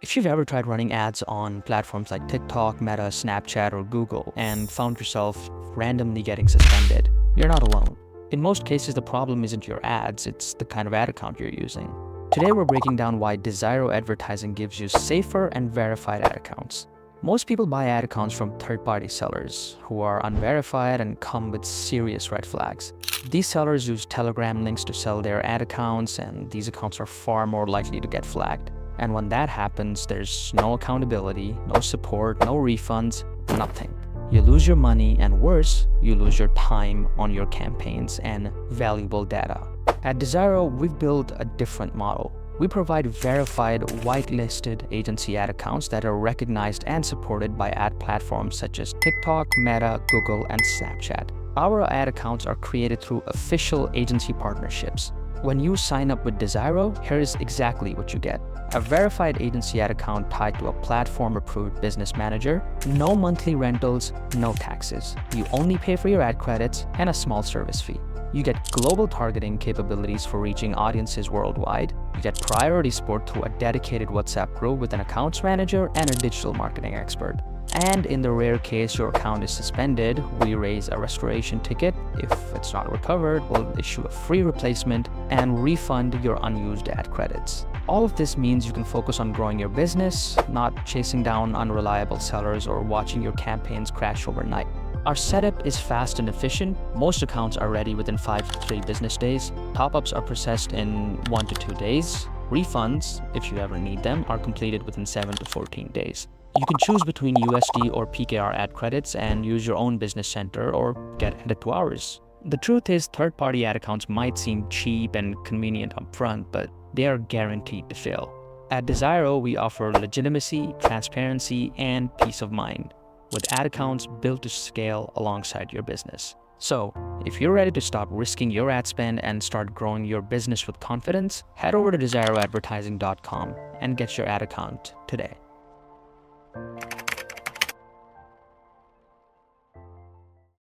If you've ever tried running ads on platforms like TikTok, Meta, Snapchat, or Google and found yourself randomly getting suspended, you're not alone. In most cases, the problem isn't your ads, it's the kind of ad account you're using. Today, we're breaking down why Desiro advertising gives you safer and verified ad accounts. Most people buy ad accounts from third-party sellers who are unverified and come with serious red flags. These sellers use Telegram links to sell their ad accounts, and these accounts are far more likely to get flagged. And when that happens, there's no accountability, no support, no refunds, nothing. You lose your money, and worse, you lose your time on your campaigns and valuable data. At Desiro, we've built a different model. We provide verified, whitelisted agency ad accounts that are recognized and supported by ad platforms such as TikTok, Meta, Google, and Snapchat. Our ad accounts are created through official agency partnerships. When you sign up with Desiro, here is exactly what you get. A verified agency ad account tied to a platform-approved business manager, no monthly rentals, no taxes. You only pay for your ad credits and a small service fee. You get global targeting capabilities for reaching audiences worldwide. You get priority support through a dedicated WhatsApp group with an accounts manager and a digital marketing expert. And in the rare case your account is suspended, we raise a restoration ticket. If it's not recovered, we'll issue a free replacement and refund your unused ad credits. All of this means you can focus on growing your business, not chasing down unreliable sellers or watching your campaigns crash overnight. Our setup is fast and efficient. Most accounts are ready within 5 to 3 business days. Top-ups are processed in 1 to 2 days. Refunds, if you ever need them, are completed within 7 to 14 days. You can choose between USD or PKR ad credits and use your own business center or get added to ours. The truth is, third-party ad accounts might seem cheap and convenient upfront, but they are guaranteed to fail. At Desiro, we offer legitimacy, transparency, and peace of mind, with ad accounts built to scale alongside your business. So, if you're ready to stop risking your ad spend and start growing your business with confidence, head over to desiroadvertising.com and get your ad account today.